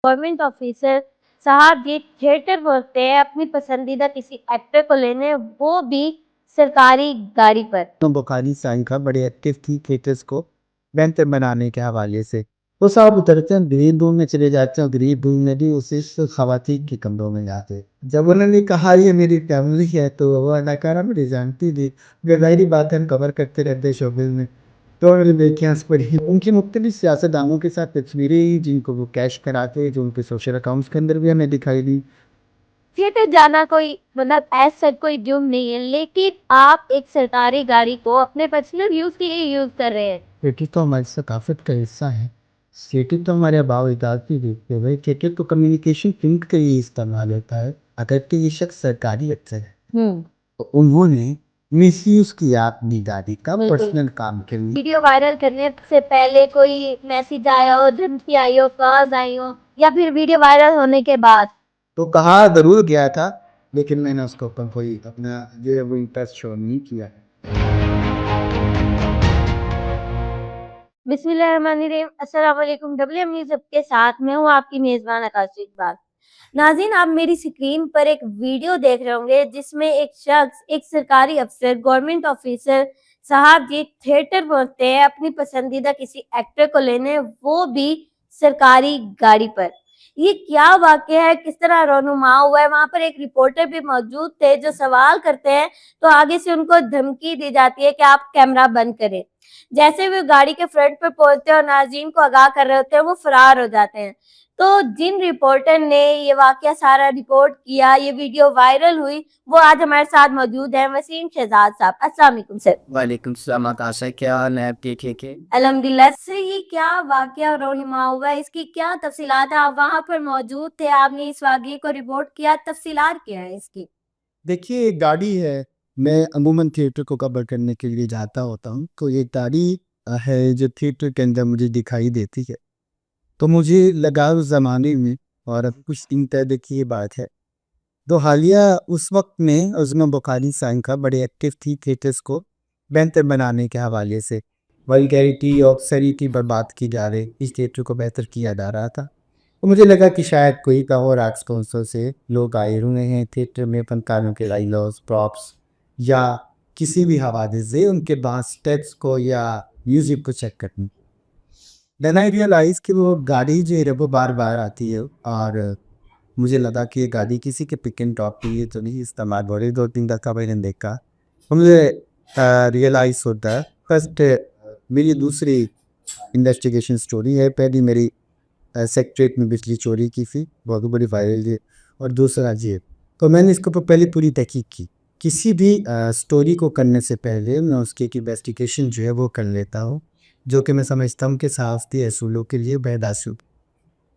Government officer साहब ये theatre पहुंचते हैं अपनी पसंदीदा किसी एक्टर को लेने, वो भी सरकारी गाड़ी पर। तो बुखारी साइंका बड़े एक्टिव थी थिएटर्स को बेहतर बनाने के हवाले से। वो साहब उतरते हैं ग्रीन रूम में चले जाते हैं और ग्रीन रूम में भी उसी खवातीन के कमरों में जाते हैं। जब उन्होंने कहा ये मेरी फैमिली है तो वो अदाकारा मेरी जानती थी। ज़ाहिरी बात है हम कवर करते रहते शोबिज़ में। तो उन्होंने देखी हंस पड़ी उनकी मुख्तलिफ सियासतदानों के साथ तस्वीरें जिनको वो कैश कराते जो उनके सोशल अकाउंट्स के अंदर भी हमें दिखाई दी। थिएटर जाना कोई मतलब ऐसा कोई जुर्म नहीं है, लेकिन आप एक सरकारी गाड़ी को अपने पर्सनल यूज के लिए यूज कर रहे हैं। थिएटर तो हमारी सकाफत का हिस्सा है। थिएटर तो हमारे आबाओ अजदाद भी देखते हैं भाई। थिएटर तो कम्युनिकेशन प्रिंट के लिए इस्तेमाल होता है। अगर तो ये शख्स सरकारी अफसर है तो उन्होंने मिसयूज किया अपनी गाड़ी का बिल्कुल। पर्सनल काम के लिए। वीडियो वायरल करने से पहले कोई मैसेज आया हो, धमकी आई हो, कॉल्स आई हो, या फिर वीडियो वायरल होने के बाद? तो कहा जरूर गया था लेकिन मैंने उसको ऊपर कोई अपना जो है वो इंटरेस्ट शो नहीं किया। बिस्मिल्लाहिर्रहमानिर्रहीम, अस्सलाम वालेकुम। डब्ल्यू न्यूज़ सबके साथ मैं हूँ आपकी मेज़बान आकाश इकबाल। नाज़रीन, आप मेरी स्क्रीन पर एक वीडियो देख रहे होंगे जिसमें एक शख्स, एक सरकारी अफसर, गवर्नमेंट ऑफिसर साहब जी थिएटर पहुंचते हैं अपनी पसंदीदा किसी एक्टर को लेने, वो भी सरकारी गाड़ी पर। ये क्या वाकया है, किस तरह रोनुमा हुआ है? वहां पर एक रिपोर्टर भी मौजूद थे जो सवाल करते हैं तो आगे से उनको धमकी दी जाती है कि आप कैमरा बंद करें। जैसे वे गाड़ी के फ्रंट पर पहुंचते हैं और नाज़रीन को आगाह कर रहे होते हैं, वो फरार हो जाते हैं। तो जिन रिपोर्टर ने ये वाकया सारा रिपोर्ट किया, ये वीडियो वायरल हुई, वो आज हमारे साथ मौजूद हैं। वसीम शहजाद साहब, अस्सलाम वालेकुम सर। वालेकुम सलाम आकाशा, क्या हाल है आपके? ठीक है। अल्हम्दुलिल्लाह। से ये क्या वाकया रोहिमा हुआ है, इसकी क्या तफसीलात है? आप वहां पर मौजूद थे, आपने इस वाकये को रिपोर्ट किया, तफसीलात क्या है इसकी? देखिए एक गाड़ी है। मैं अमूमन थिएटर को कवर करने के लिए जाता होता हूँ तो ये गाड़ी है जो थिएटर के अंदर मुझे दिखाई देती है। तो मुझे लगा उस ज़माने में और अब कुछ दिन पहले की ये बात है। तो हालिया उस वक्त में उज़मा बुखारी साइंका बड़े एक्टिव थी थिएटर्स को बेहतर बनाने के हवाले से। वल्गैरिटी और सरीटी पर बात की जा रही, इस थिएटर को बेहतर किया जा रहा था। तो मुझे लगा कि शायद कोई और आर्ट्स काउंसिल से लोग आए हुए हैं थिएटर में फनकारों के डायलॉग्स प्रॉप्स या किसी भी हवाले से उनके पास टेक्स्ट को या म्यूज़िक को चेक करने। देन आई रियलाइज़ कि वो गाड़ी जो है वो बार बार आती है और मुझे लगा कि ये गाड़ी किसी के पिक एंड ड्रॉप के लिए तो नहीं इस्तेमाल हो रही। 2-3 दफ़ा मैंने देखा तो मुझे रियलाइज़ होता है। फर्स्ट मेरी दूसरी इन्वेस्टिगेशन स्टोरी है। पहली मेरी सेक्रेटरीट में बिजली चोरी की थी, बहुत बड़ी वायरल है। और दूसरा ये तो मैंने इसके ऊपर पहले पूरी तहकीक की। किसी भी स्टोरी को करने से पहले मैं उसकी एक इन्वेस्टिगेशन जो है वो कर लेता हूँ, जो कि मैं समझता हूँ कि सहाफ़ती असूलों के लिए बेहद।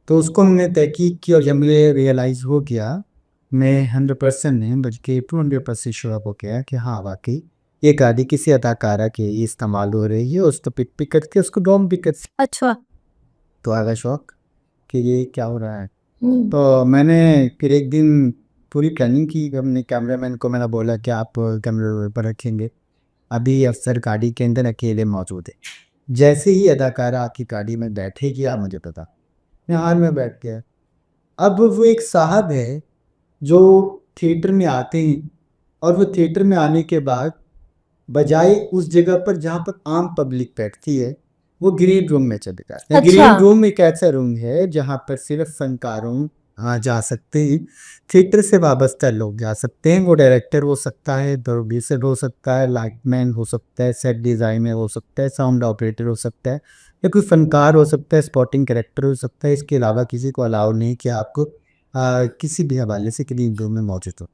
तो उसको हमने तहकीक की और जब मुझे रियलाइज़ हो गया, मैं 100% नहीं बल्कि 200% श्योर हो गया कि हाँ वाक़ई ये गाड़ी किसी अदाकारा के लिए इस्तेमाल हो रही है। उसको पिक भी करके उसको डॉम भी कर। अच्छा। तो आ गया शौक कि ये क्या हो रहा है। तो मैंने फिर एक दिन पूरी प्लानिंग की। हमने कैमरामैन को मैंने बोला कि आप कैमरे पर रखेंगे, अभी अफसर गाड़ी के अंदर अकेले मौजूद है। जैसे ही अदाकारा आपकी गाड़ी में बैठेगी आप मुझे बता। मैं हाल में बैठ गया। अब वो एक साहब है जो थिएटर में आते हैं और वो थिएटर में आने के बाद बजाय उस जगह पर जहाँ पर आम पब्लिक बैठती है वो ग्रीन रूम में चले जाते हैं। ग्रीन अच्छा। रूम एक ऐसा रूम है जहाँ पर सिर्फ फनकारों जा सकते हैं, थिएटर से वाबस्ता लोग जा सकते हैं। वो डायरेक्टर हो सकता है, प्रोड्यूसर हो सकता है, लाइटमैन हो सकता है, सेट डिज़ाइनर हो सकता है, साउंड ऑपरेटर हो सकता है, या कोई फनकार हो सकता है, स्पॉटिंग कैरेक्टर हो सकता है। इसके अलावा किसी को अलाउ नहीं कि आपको किसी भी हवाले से ग्रीन रूम में मौजूद हो।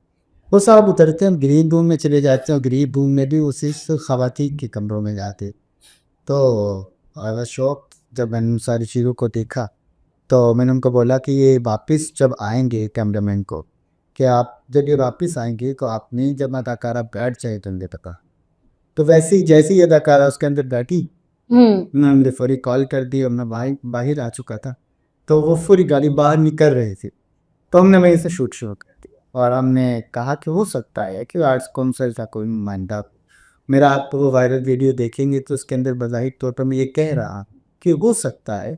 वो साहब उतरते हैं ग्रीन रूम में चले जाते हैं और ग्रीन रूम में भी उसी खवातीन के कमरों में जाते। तो आई वाज़ शॉक्ड जब मैंने उन सारी चीज़ों को देखा। तो मैंने उनको बोला कि ये वापस जब आएंगे कैमरामैन को कि आप जब ये वापस आएंगे तो आपने जब अदाकारा बैठ जाए तो मुझे पता। तो वैसे ही जैसे ही अदाकारा उसके अंदर बैठी मैंने फौरी कॉल कर दी और मैं बाहर आ चुका था। तो वो पूरी गाड़ी बाहर निकल रही थी। तो हमने वहीं से शूट शुरू कर दिया और हमने कहा कि हो सकता है कि आर्ट्स काउंसिल का कोई नुमाइंदा। मेरा आप वो वायरल वीडियो देखेंगे तो उसके अंदर बज़ाहिर तौर पर मैं ये कह रहा कि हो सकता है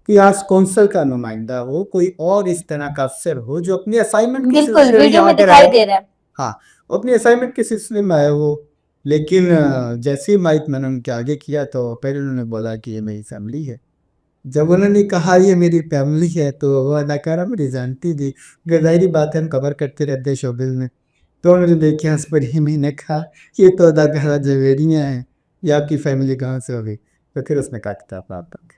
कि आज कौंसल का नुमाइंदा हो, कोई और इस तरह का अफसर हो जो अपने असाइनमेंट के बिल्कुल सिलसिले में वीडियो में यहाँ पर दिखाई आए। दे रहा है। हाँ, वो अपने असाइनमेंट के सिलसिले में आए वो। लेकिन जैसे ही माइक मैंने उनके आगे किया तो पहले उन्होंने बोला कि ये मेरी फैमिली है। जब उन्होंने कहा ये मेरी फैमिली है तो वो अदाकारा मेरी जानती थी, ज़ाहिर बात है हम कवर करते रहते हैं शोबिज़ में। तो उन्होंने देखे हंस पड़ी, मैंने कहा ये तो अदाकारा जवेरियाँ हैं, ये आपकी फैमिली कहाँ से हो गई? तो फिर उसने कहा किताब आप तक।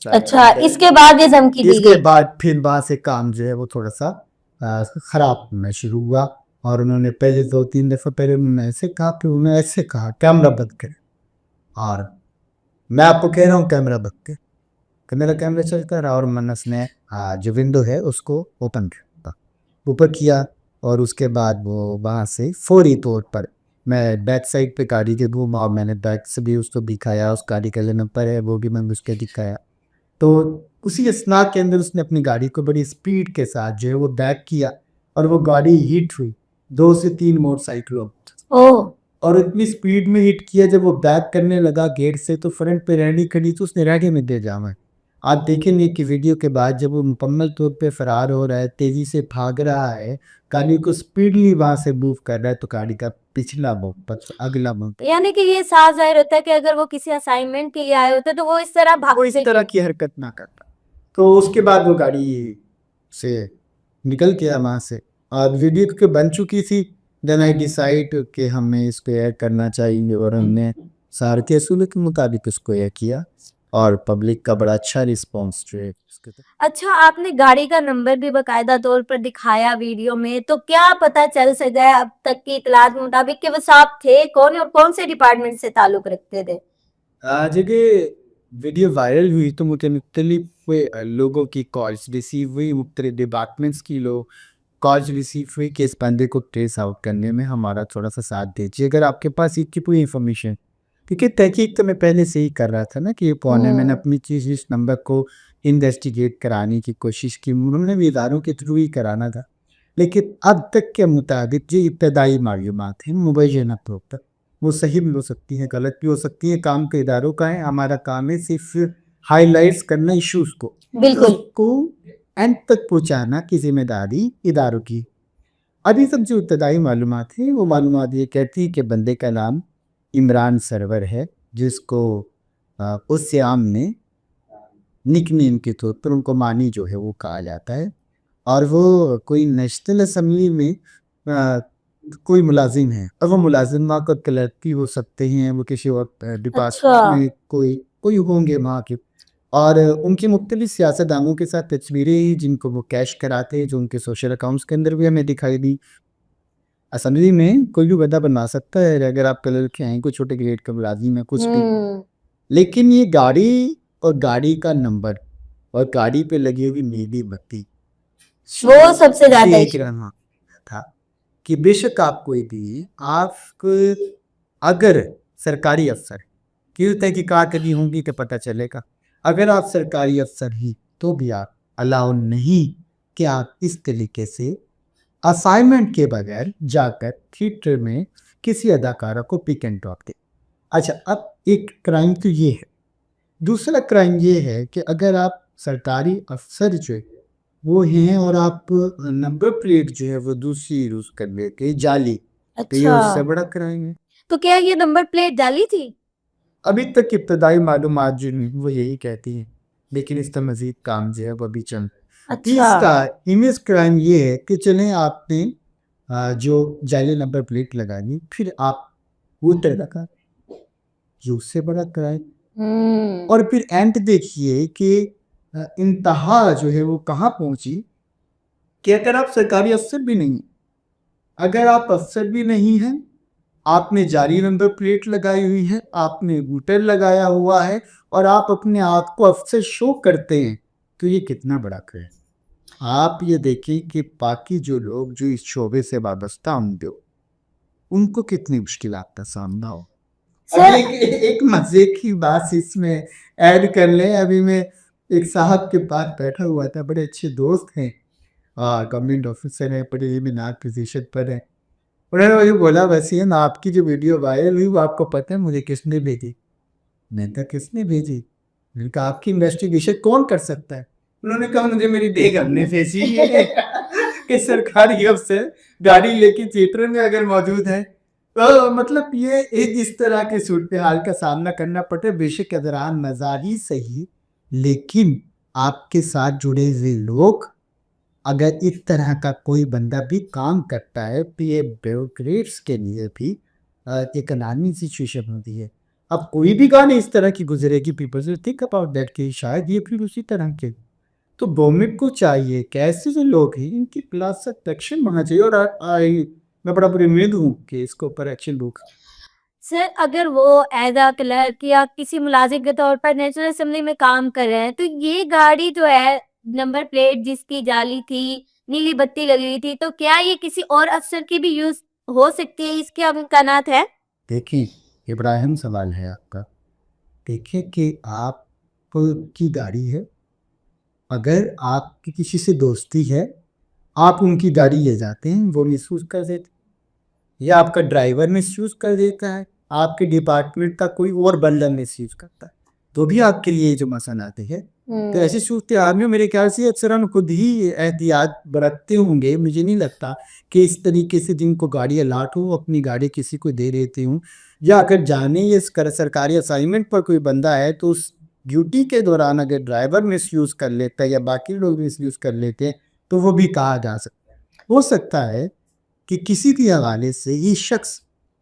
अच्छा, इसके बाद ये धमकी दी इसके गई। बाद फिर वहाँ से काम जो है वो थोड़ा सा ख़राब होना शुरू हुआ। और उन्होंने पहले 2-3 दफ़ा पहले उन्होंने ऐसे कहा, फिर उन्होंने ऐसे कहा कैमरा बंद कर। और मैं आपको कह रहा हूँ कैमरा बंद कर, कि मेरा कैमरा चलता रहा और मनस ने जो विंडो है उसको ओपन किया, ऊपर किया। और उसके बाद वो वहाँ से फौरी तौर पर मैं बैक साइड पे गाड़ी के घूमा और मैंने बैक से भी उसको दिखाया, उस गाड़ी का जो नंबर है वो भी मैंने उसके दिखाया। तो उसी असना के अंदर उसने अपनी गाड़ी को बड़ी स्पीड के साथ जो है वो बैक किया और वो गाड़ी हिट हुई 2 से 3 मोटरसाइकिलों। ओह! और इतनी स्पीड में हिट किया, जब वो बैक करने लगा गेट से तो फ्रंट पे रैली खड़ी तो उसने रैली में दे जामा। आप देखेंगे कि वीडियो के बाद जब वो मुकम्मल तौर पे फरार हो रहा है, तेज़ी से भाग रहा है, गाड़ी को स्पीडली वहाँ से मूव कर रहा है, तो गाड़ी का पिछला बम्पर अगला बम्पर यानी कि ये साफ ज़ाहिर होता है कि अगर वो किसी असाइनमेंट के लिए आए होते तो वो इस तरह वो इस भागते तरह क्यों? की हरकत ना करता। तो उसके बाद वो गाड़ी से निकल गया वहाँ से और वीडियो क्योंकि बन चुकी थी। देन आई डिसाइड कि हमें इसको एयर करना चाहिए और हमने सारथी असूल के मुताबिक उसको एयर किया और पब्लिक का बड़ा अच्छा रिस्पॉन्स जो है उसके तो। अच्छा, आपने गाड़ी का नंबर भी बाकायदा तौर पर दिखाया वीडियो में, तो क्या पता चल सका है अब तक की इत्तलात मुताबिक कि वो साहब थे कौन और कौन से डिपार्टमेंट से ताल्लुक रखते थे? जगह वीडियो वायरल हुई तो मुझे मुख्तलिफ लोगों की कॉल्स रिसीव हुई, मुख्तलिफ डिपार्टमेंट्स की लोग कॉल्स रिसीव हुई कि इस बंदे को ट्रेस आउट करने में हमारा थोड़ा सा साथ दीजिए अगर आपके पास इसकी पूरी इंफॉर्मेशन। क्योंकि तहकीक तो मैं पहले से ही कर रहा था ना कि ये कौन है, मैंने अपनी चीज़ इस नंबर को इन्वेस्टिगेट कराने की कोशिश की, उन्होंने भी इदारों के थ्रू ही कराना था। लेकिन अब तक के मुताबिक जो इब्तदाई मालूमात हैं मुबैना तौर पर वो सही भी हो सकती हैं, गलत भी हो सकती हैं, काम के इदारों का है, हमारा काम है सिर्फ हाईलाइट्स करना इश्यूज़ को, बिल्कुल। उसको एंड तक पहुँचाना की ज़िम्मेदारी इदारों की। अभी तक जो इब्तदाई मालूमात हैं वो मालूमात ये कहती है कि बंदे का नाम इमरान सरवर है, जिसको उस आम ने निकनेम के तौर पर उनको मानी जो है वो कहा जाता है। और वो कोई नेशनल असम्बली में कोई मुलाजिम है और वो मुलाजिम वहाँ का क्लर्क हो सकते हैं, वो किसी और डिपार्टमेंट अच्छा। में कोई कोई होंगे वहाँ के। और उनकी मुख्तलिफ सियासतदानों के साथ तस्वीरें हैं जिनको वो कैश कराते हैं, जो उनके सोशल अकाउंट्स के अंदर भी हमें दिखाई दी। असम्बली में कोई भी बंदा बनवा सकता है अगर आप क्लर्क हैं, कोई छोटे ग्रेड का मुलाजिम है, कुछ भी। लेकिन ये गाड़ी और गाड़ी का नंबर और गाड़ी पे लगी हुई नीली बत्ती वो सबसे ज्यादा देख इशू। रहा था कि बेशक आप कोई भी आप अगर सरकारी अफसर की तहकीकात करनी होंगी तो पता चलेगा। अगर आप सरकारी अफसर ही तो भी आप अलाउ नहीं कि आप इस तरीके से असाइनमेंट के बगैर जाकर थिएटर में किसी अदाकारा को पिक एंड ड्रॉप दे। अच्छा, अब एक क्राइम तो ये है, दूसरा क्राइम ये है कि अगर आप सरकारी अफसर जो है वो हैं और आप नंबर प्लेट जो है वो दूसरी यूज कर लेते जाली, तो ये अच्छा, उससे बड़ा क्राइम है। तो क्या ये नंबर प्लेट डाली थी? अभी तक इब्तदाई मालूमात जो हैं वो यही कहती हैं, लेकिन इसका मजीद काम जो है वो अभी चल। अच्छा। तीसरा इमेज क्राइम ये है कि चलें आपने जो जाली नंबर प्लेट लगानी फिर आप वो लगा, ये उससे बड़ा क्राइम। और फिर एंड देखिए कि इंतहा जो है वो कहाँ पहुंची कि अगर आप सरकारी अफसर भी नहीं, अगर आप अफसर भी नहीं हैं, आपने जाली नंबर प्लेट लगाई हुई है, आपने वोटर लगाया हुआ है और आप अपने आप को अफसर शो करते हैं, तो ये कितना बड़ा क्राइम। आप ये देखें कि बाकी जो लोग जो इस शोबे से वाबस्ता होंगे उनको कितनी मुश्किलात का सामना हो। अभी एक मजे की बात इसमें ऐड कर लें, अभी मैं एक साहब के पास बैठा हुआ था, बड़े अच्छे दोस्त हैं, गवर्नमेंट ऑफिसर है, बड़े इमिनार पोजीशन पर है। उन्होंने मुझे बोला वसीम आपकी जो वीडियो वायरल हुई वो आपको पता है मुझे किसने भेजी? मैंने कहा किसने भेजी? मैंने कहा आपकी इन्वेस्टिगेशन कौन कर सकता है? उन्होंने कहा मुझे मेरी बेगम से ऐसी है कि सरकारी अफसर गाड़ी लेके थिएटर में अगर मौजूद है, तो मतलब ये एक इस तरह के सूरत हाल का सामना करना पड़ता है। बेशक दौरान मजाक ही सही, लेकिन आपके साथ जुड़े हुए लोग अगर इस तरह का कोई बंदा भी काम करता है तो ये ब्यूरोक्रेट्स के लिए भी एक अलार्मिंग सिचुएशन होती है। अब कोई भी गाने इस तरह की गुजरेगी, people will think about that कि शायद ये फिर उसी तरह के। तो गवर्नमेंट को चाहिए कि ऐसे जो लोग हैं इनकी क्लास सख्त एक्शन होना चाहिए, और मैं बड़ा उम्मीद हूँ कि इसके ऊपर एक्शन लूँगा। सर अगर वो एज अ क्लर्क या किसी मुलाजिम के तौर पर नेशनल असेंबली में काम कर रहे हैं, तो ये गाड़ी जो है नंबर प्लेट जिसकी जाली थी, नीली बत्ती लगी हुई थी, तो क्या ये किसी और अफसर की भी यूज हो सकती है? इसके इम्कानात है? देखिए, इब्राहिम सवाल है आपका। देखिए कि आप की गाड़ी है, अगर आपकी किसी से दोस्ती है, आप उनकी गाड़ी ले जाते हैं, वो मिसयूज कर देते, या आपका ड्राइवर मिसयूज कर देता है, आपके डिपार्टमेंट का कोई और बंदा मिसयूज करता है, तो भी आपके लिए जो मसला आते हैं। तो ऐसी सूरत हाल में मेरे ख्याल से अक्सर हम खुद ही एहतियात बरतते होंगे। मुझे नहीं लगता कि इस तरीके से जिनको गाड़ी अलाट हो अपनी गाड़ी किसी को दे देते हूँ, या अगर जाने ये सरकारी असाइनमेंट पर कोई बंदा है तो उस ड्यूटी के दौरान अगर ड्राइवर मिसयूज कर लेता है या बाकी लोग मिसयूज कर लेते हैं, तो वो भी कहा जा सकता है। हो सकता है कि किसी भी हवाले से ये शख्स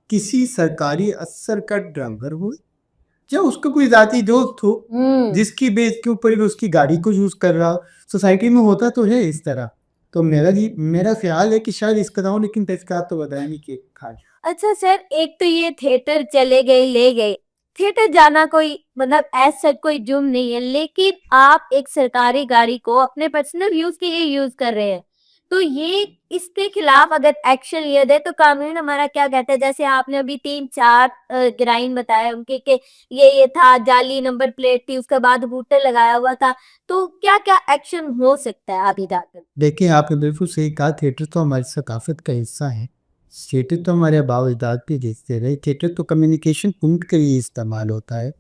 किसी सरकारी अफसर का ड्राइवर हो, या उसका कोई जाती दोस्त हो जिसकी बेस के ऊपर वो उसकी गाड़ी को यूज कर रहा हो। सोसाइटी में होता तो है इस तरह। तो मेरा ख्याल है कि शायद इसका ना हो, लेकिन तहकीकात तो बताया नहीं कि खास। अच्छा सर, एक तो ये थिएटर चले गए ले गए, थिएटर जाना कोई मतलब ऐसा कोई जुर्म नहीं है, लेकिन आप एक सरकारी गाड़ी को अपने पर्सनल यूज के लिए यूज कर रहे हैं, तो ये इसके खिलाफ अगर एक्शन लिया जाए तो कानून हमारा क्या कहता है? जैसे आपने अभी 3-4 ग्राइन बताया उनके कि ये था, जाली नंबर प्लेट थी, उसके बाद हूटर लगाया हुआ था, तो क्या-क्या एक्शन हो सकता है आगे जाकर? देखिए, आपने बिल्कुल सही कहा, थिएटर तो हमारी सकाफत का हिस्सा है। थिएटर तो हमारे आबाओ-अजदाद भी देखते रहे। थिएटर तो कम्युनिकेशन पॉइंट के लिए इस्तेमाल होता है।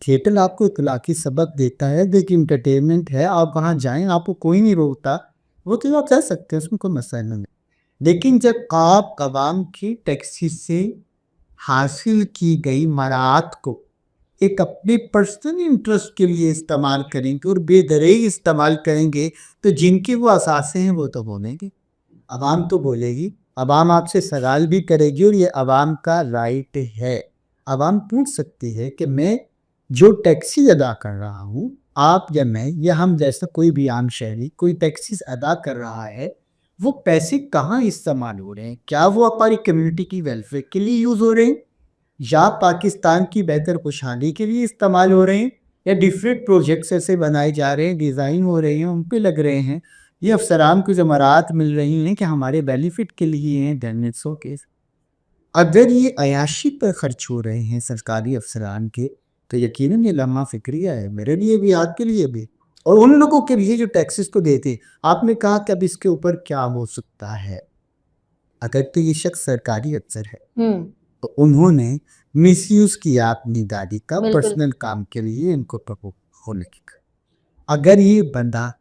थिएटर आपको इखलाकी सबक देता है, देखिए एंटरटेनमेंट है, आप वहाँ जाएँ, आपको कोई नहीं रोकता, वो तो आप जा सकते हैं, उसमें कोई मसला नहीं है। लेकिन जब आप अवाम की टैक्सी से हासिल की गई मराहत को एक अपने पर्सनल इंटरेस्ट के लिए इस्तेमाल करेंगे और बेदरेग इस्तेमाल करेंगे, तो जिनके वो असासे हैं वो तो बोलेंगे, अवाम तो बोलेगी, अवाम आपसे सवाल भी करेगी, और ये अवाम का राइट है। अवाम पूछ सकती है कि मैं जो टैक्सी अदा कर रहा हूँ, आप या मैं या हम जैसा कोई भी आम शहरी कोई टैक्सीज अदा कर रहा है, वो पैसे कहाँ इस्तेमाल हो रहे हैं? क्या वो हमारी कम्युनिटी की वेलफेयर के लिए यूज़ हो रहे हैं, या पाकिस्तान की बेहतर खुशहाली के लिए इस्तेमाल हो रहे हैं, या डिफरेंट प्रोजेक्ट्स ऐसे बनाए जा रहे हैं, डिज़ाइन हो रहे हैं, उन पे लग रहे हैं, ये अफसरान को ज़मारात मिल रही हैं कि हमारे बेनिफिट के लिए हैं, देन इट्स ओके। अगर ये अयाशी पर खर्च हो रहे हैं सरकारी अफसरान के, तो यकीनन ये लम्हा फ़िक्रिया है, मेरे लिए भी, आपके लिए भी, और उन लोगों के लिए जो टैक्सेस को देते। आपने कहा कि अब इसके ऊपर क्या हो सकता है? अगर तो ये शख्स सरकारी अफसर है, तो उन्होंने मिसयूज़ किया अपनी गाड़ी का बिल्कुल। पर्सनल काम के लिए, इनको प्रभु होने की। अगर ये बंदा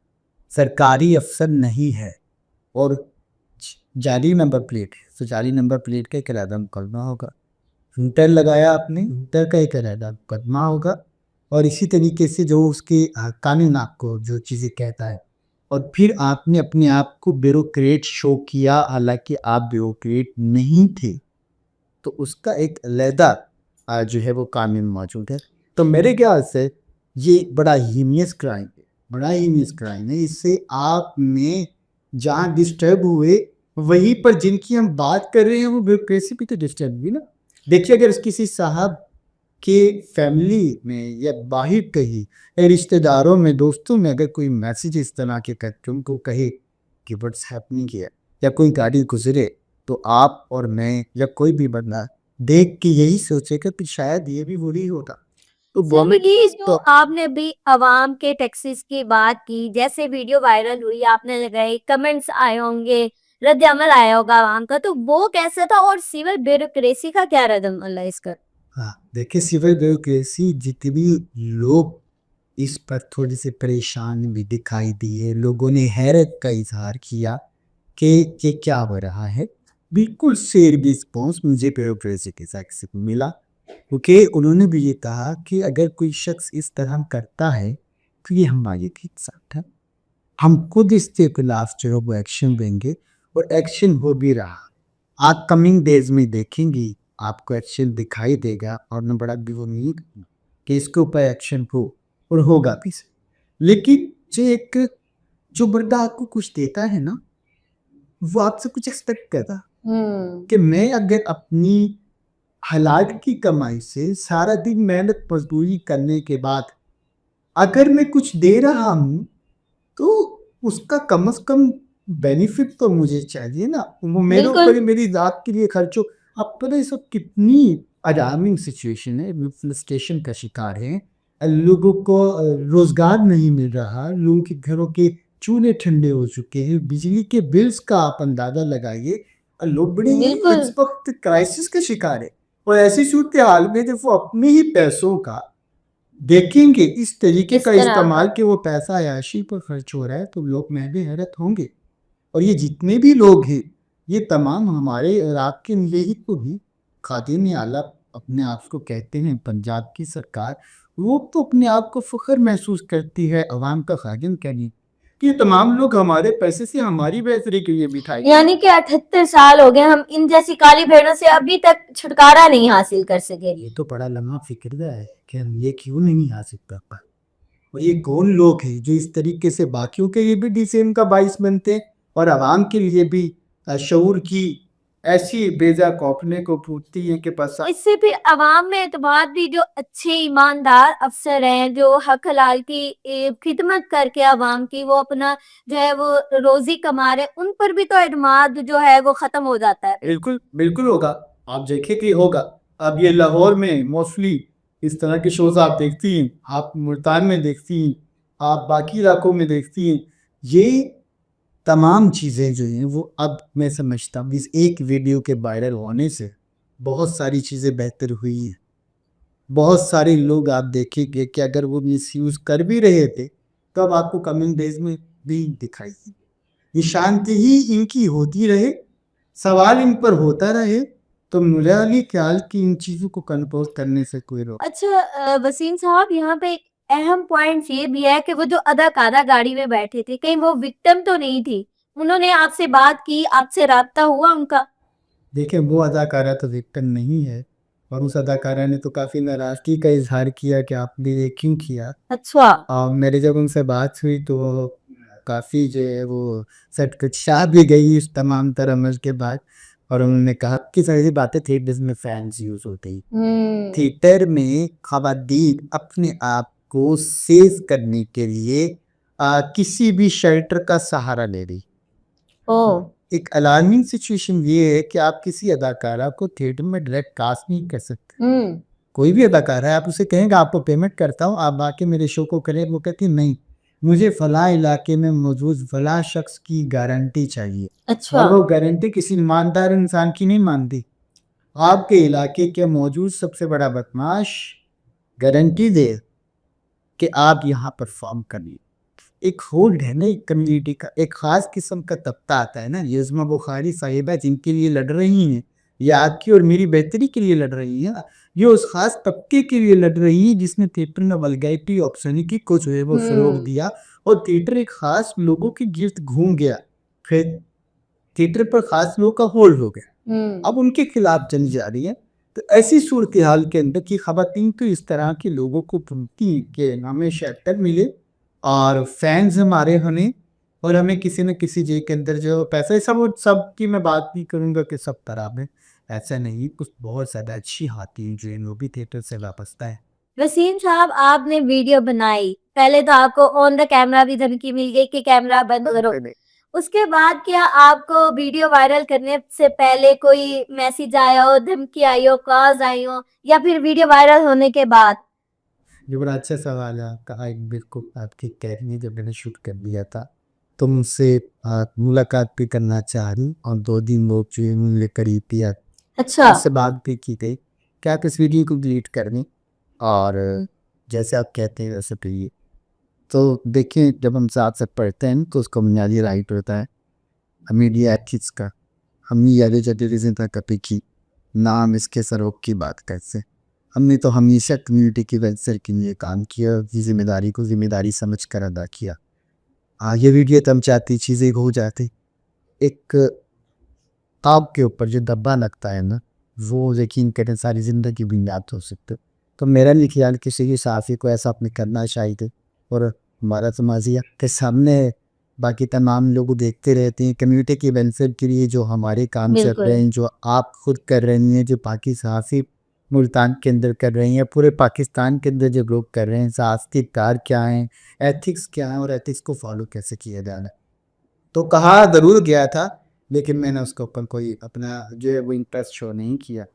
सरकारी अफसर नहीं है और जाली नंबर प्लेट है, तो जाली नंबर प्लेट का एक इरादा मुकदमा होगा। हीटर लगाया आपने, हीटर का एक इरादा मुकदमा होगा, और इसी तरीके से जो उसके कानून आपको जो चीज़ें कहता है, और फिर आपने अपने आप को ब्यूरोक्रेट शो किया, हालांकि आप ब्यूरोक्रेट नहीं थे, तो उसका एक अलहदा जो है वो कानून मौजूद है। तो मेरे ख्याल से ये बड़ा हीनियस क्राइम है, बड़ा हीनियस क्राइम है। इससे आपने जहाँ डिस्टर्ब हुए, वहीं पर जिनकी हम बात कर रहे हैं वो ब्यूरोक्रेसी भी तो डिस्टर्ब हुई ना। देखिए, अगर किसी साहब के फैमिली में या बाहर कहीं या रिश्तेदारों में, दोस्तों में अगर कोई मैसेज इस तरह के करके उनको कहे कि व्हाट्स हैपनिंग हियर, या कोई गाड़ी गुजरे, तो आप और मैं या कोई भी बंदा देख के यही सोचेगा कि शायद ये भी वही होता। तो सर गवर्नमेंट ये जो तो आपने अभी अवाम के टैक्सेस की बात की, जैसे वीडियो वायरल हुई, आपने लगाई, कमेंट्स आए होंगे, रद्द अमल आया होगा अवाम का, तो वो कैसा था और सिविल ब्यूरोक्रेसी का क्या रद्द अमल है इसका? हाँ, देखिए, सिविल ब्यूरोक्रेसी जितने भी लोग इस पर थोड़े से परेशान भी दिखाई दिए। लोगों ने हैरत का इजहार किया कि ये क्या हो रहा है। बिल्कुल सेम रिस्पॉन्स मुझे ब्यूरोक्रेसी के साथ से मिला, क्योंकि उन्होंने भी ये कहा कि अगर कोई शख्स इस तरह करता है तो ये हमारे भी साथ है, हम खुद इसके खिलाफ जो है वो एक्शन लेंगे, और एक्शन हो भी रहा। आप कमिंग डेज में देखेंगी, आपको एक्शन दिखाई देगा, और मैं बड़ा भी उम्मीद कि इसके ऊपर एक्शन हो, और होगा भी। लेकिन जो बंदा आपको कुछ देता है ना, वो आपसे कुछ एक्सपेक्ट करता कि मैं अगर अपनी हलाल की कमाई से सारा दिन मेहनत मजदूरी करने के बाद अगर मैं कुछ दे रहा हूँ, तो उसका कम से कम बेनिफिट तो मुझे चाहिए ना। वो मेरे ऊपर बिल्कुल। ही मेरी रात के लिए खर्चो। अब पता है सब कितनी अलार्मिंग सिचुएशन है, फ्रस्ट्रेशन का शिकार है। लोगों को रोजगार नहीं मिल रहा, लोगों के घरों के चूल्हे ठंडे हो चुके हैं, बिजली के बिल्स का आप अंदाजा लगाइए। लोग बड़े ही बिल्कुल। इस वक्त क्राइसिस का शिकार है, और ऐसी सूरत हाल में जब वो अपने ही पैसों का देखेंगे इस तरीके इस का तरह इस्तेमाल कि वो पैसा अय्याशी पर खर्च हो रहा है, तो लोग महवे हैरत होंगे। और ये जितने भी लोग हैं, ये तमाम हमारे इराक के लिए ही तो भी खादिम आला अपने आप को कहते हैं। पंजाब की सरकार वो तो अपने आप को फख्र महसूस करती है अवाम का खादिम कहने कि ये तमाम लोग हमारे पैसे से हमारी बेहतरी के लिए बिठाई। यानी कि 78 साल हो गए हम इन जैसी काली भेड़ों से अभी तक छुटकारा नहीं हासिल कर सके। ये तो बड़ा लम्हा फिक्र है कि हम ये क्यों नहीं हासिल कर पाए, और ये कौन लोग हैं जो इस तरीके से बाकियों के लिए भी डिसेम का बाइस बनते हैं, और आवाम के लिए भी शऊर की ऐसी बेजा कौपने को फूटती है कि बस। इससे फिर अवाम में एतमाद भी, जो अच्छे ईमानदार अफसर हैं जो हक हलाल की खिदमत करके अवाम की वो अपना जो है वो रोजी कमा रहे, उन पर भी तो एतमाद जो है वो खत्म हो जाता है। बिल्कुल बिल्कुल होगा। आप देखें कि होगा। अब ये लाहौर में मोस्टली इस तरह के शोज आप देखती हैं, आप मुल्तान में देखती हैं, आप बाकी इलाकों में देखती हैं। ये तमाम चीज़ें जो हैं वो अब मैं समझता हूँ इस एक वीडियो के वायरल होने से बहुत सारी चीज़ें बेहतर हुई हैं। बहुत सारे लोग आप देखेंगे कि अगर वो मिसयूज़ कर भी रहे थे, तो अब आपको कमिंग डेज में भी दिखाई दी। ये शांति ही इनकी होती रहे, सवाल इन पर होता रहे, तो मेरा भी ख्याल कि इन चीज़ों को कंट्रोल करने से कोई रोक। अच्छा वसीम साहब, यहाँ पे एक अहम पॉइंट ये भी है कि वो जो अदाकारा गाड़ी में बैठे थे, कहीं वो विक्टिम तो नहीं थी? उन्होंने आपसे बात की, आपसे राब्ता हुआ उनका? देखिए, वो अदाकारा तो विक्टिम नहीं है, और उस अदाकारा ने तो काफ़ी नाराज़गी का इज़हार किया कि आपने ये क्यों किया। अच्छा। मेरी जब उनसे बात हुई तो वो काफ़ी जो है वो सटकचा भी गई इस तमाम तरह के बाद, और उन्होंने कहा कि सारी बातें थिएटर्स में फैंस यूज़ होते ही। थिएटर में खवातीन अपने आप को सेव करने के लिए किसी भी शेल्टर का सहारा ले रही। ओह। एक अलार्मिंग सिचुएशन ये है कि आप किसी अदाकारा को थिएटर में डायरेक्ट कास्ट नहीं कर सकते। कोई भी अदाकारा है, आप उसे कहेंगे आपको पेमेंट करता हूँ, आप आके मेरे शो को करें, वो कहती नहीं, मुझे फला इलाके में मौजूद फला शख्स की गारंटी चाहिए। अच्छा। और वो गारंटी किसी ईमानदार इंसान की नहीं मानती। आपके इलाके के मौजूद सबसे बड़ा बदमाश गारंटी दे कि आप यहाँ परफॉर्म करिए। एक होल्ड है ना एक कम्युनिटी का, एक ख़ास किस्म का तबका आता है ना, यज़मा बुखारी साहिबा जिनके लिए लड़ रही हैं, या आपकी और मेरी बेहतरी के लिए लड़ रही हैं, ये उस ख़ास तबके के लिए लड़ रही है जिसने थिएटर में वल्गैरिटी ऑब्ससेनिटी को जो है वो फ़रोग़ दिया, और थिएटर एक ख़ास लोगों के गिर्द घूम गया। फिर थिएटर पर ख़ास लोगों का होल्ड हो गया। अब उनके खिलाफ जंग जारी है। तो ऐसी सूरत हाल के अंदर की खवातीन तो इस तरह के लोगों को ढूंढती कि हमें शेल्टर मिले, और फैंस हमारे होने, और हमें किसी न किसी जे के अंदर जो पैसा है, सब की मैं बात नहीं करूँगा कि सब तरह में ऐसा नहीं, कुछ बहुत ज़्यादा अच्छी आती हैं जो इन वो भी थिएटर से वापसता है। वसीम साहब, आपने वीडियो बनाई, पहले तो आपको ऑन द कैमरा भी धमकी मिल गई कि कैमरा बंद करो। उसके बाद क्या आपको वीडियो वायरल करने से पहले कोई मैसेज आया हो, धमकी आई हो, कॉल्स आई हो, या फिर वीडियो वायरल होने के बाद? ये बड़ा अच्छा सवाल है आपका। एक बिल्कुल आपकी कह रही है, जब मैंने शूट कर लिया था तो मुझसे मुलाकात भी करना चाह रही, और 2 दिन वो जो है मुझे करीब किया, अच्छा। उससे बात भी की थी कि आप इस वीडियो को डिलीट कर दें, और जैसे आप कहते हैं वैसे तो ये तो देखिए जब हम साथ साथ पढ़ते हैं तो उसका बुनियादी राइट होता है मीडिया एथिक्स का। हमने याद जिंदा कभी की ना हम इसके सरोग की बात करते। हमने तो हमेशा कम्युनिटी की वेलफेयर के लिए काम किया, अपनी जिम्मेदारी को जिम्मेदारी समझ कर अदा किया। ये वीडियो तब चाहती चीज़ें हो जाती एक ताप के ऊपर जो दब्बा लगता है ना, वो यकीन करें सारी ज़िंदगी बुनियाद हो सकते। तो मेरा नहीं ख्याल किसी भी साफ़ी को ऐसा अपने करना चाहिए। और हमारा समाजिया के सामने बाकी तमाम लोग देखते रहते हैं कम्युनिटी की वेलफेयर के लिए जो हमारे काम चल रहे बिल्कुल। हैं, जो आप खुद कर रही हैं, जो बाकी सहाफ़ी मुल्तान के अंदर कर रही हैं, पूरे पाकिस्तान के अंदर जो लोग कर रहे हैं, सहाफ़ती कार क्या हैं, एथिक्स क्या हैं और एथिक्स को फॉलो कैसे किया जाना है। तो कहा ज़रूर गया था, लेकिन मैंने उसके ऊपर कोई अपना जो है वो इंटरेस्ट शो नहीं किया।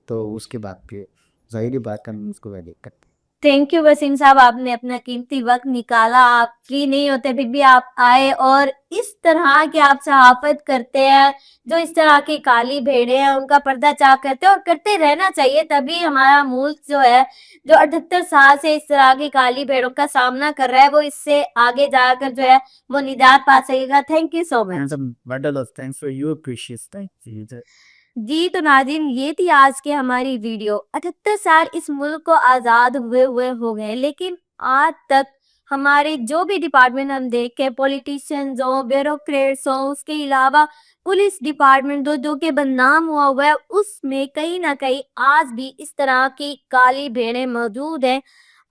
तो उसके बाद फिर ज़ाहिर-सी बात है हम उसको वैलिड करते हैं। थैंक यू वसीम साहब, आपने अपना कीमती वक़्त निकाला, आप फ्री नहीं होते फिर भी आप आए और इस तरह की आप सहाफ़त करते हैं, जो इस तरह की काली भेड़ें हैं उनका पर्दाचार करते हैं और करते रहना चाहिए, तभी हमारा मुल्क जो है, जो 78 साल से इस तरह की काली भेड़ों का सामना कर रहा है, वो इससे आगे जाकर जो है वो निजात पा सकेगा। Thank you so much. Bundle of thanks for your precious time. जी, तो नाज़रीन ये थी आज की हमारी वीडियो। 78 साल इस मुल्क को आज़ाद हुए हो गए, लेकिन आज तक हमारे जो भी डिपार्टमेंट हम देखें, पॉलिटिशियंस हों, ब्यूरोक्रेट्स हों, उसके अलावा पुलिस डिपार्टमेंट जो कि बदनाम हुआ है, उसमें कहीं न कहीं आज भी इस तरह की काली भेड़ें मौजूद हैं।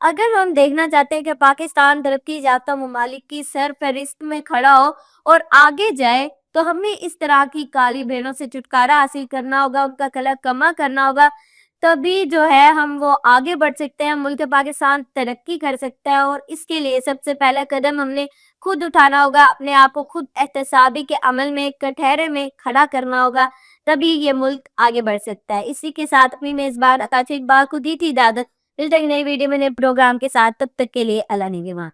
अगर हम देखना चाहते हैं कि पाकिस्तान तरक्की याफ्ता ममालिक की सरफ़हरिस्त में खड़ा हो और आगे जाए, तो हमें इस तरह की काली भेड़ों से छुटकारा हासिल करना होगा, उनका कलह कमा करना होगा, तभी जो है हम वो आगे बढ़ सकते हैं, मुल्क पाकिस्तान तरक्की कर सकता है और इसके लिए सबसे पहला कदम हमने खुद उठाना होगा, अपने आप को खुद एहतसाबी के अमल में, कठहरे में खड़ा करना होगा, तभी ये मुल्क आगे बढ़ सकता है। इसी के साथ अपनी मेज़बान आकाश इकबाल को दी थी इजाज़त। मिलते हैं एक नई वीडियो में नए प्रोग्राम के साथ, तब तक के लिए अल्लाह निगहबान।